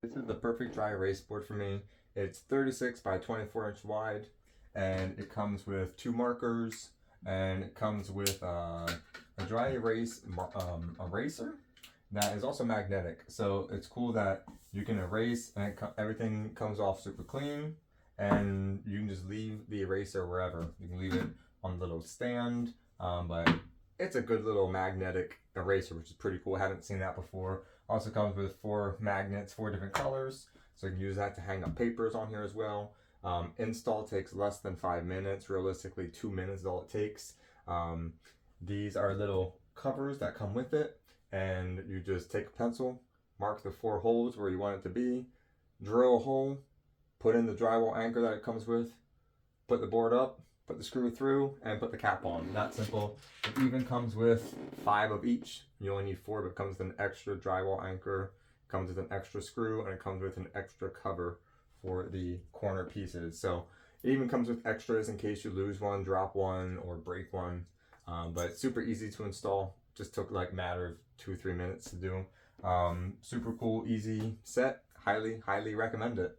This is the perfect dry erase board for me. It's 36 by 24-inch wide, and it comes with 2 markers, and it comes with a dry erase eraser that is also magnetic. So it's cool that you can erase and everything comes off super clean, and you can just leave the eraser wherever. You can leave it on the little stand, but it's a good little magnetic eraser, which is pretty cool. I haven't seen that before. Also comes with 4 magnets, 4 different colors, so you can use that to hang up papers on here as well. Install takes less than 5 minutes. Realistically, 2 minutes is all it takes. These are little covers that come with it, and you just take a pencil, mark the 4 holes where you want it to be, drill a hole, put in the drywall anchor that it comes with, put the board up, put the screw through, and put the cap on. That simple. It even comes with 5 of each. You only need 4, but it comes with an extra drywall anchor, comes with an extra screw, and it comes with an extra cover for the corner pieces. So it even comes with extras in case you lose one, drop one, or break one. But it's super easy to install. Just took like a matter of 2-3 minutes to do. Super cool, easy set. Highly recommend it.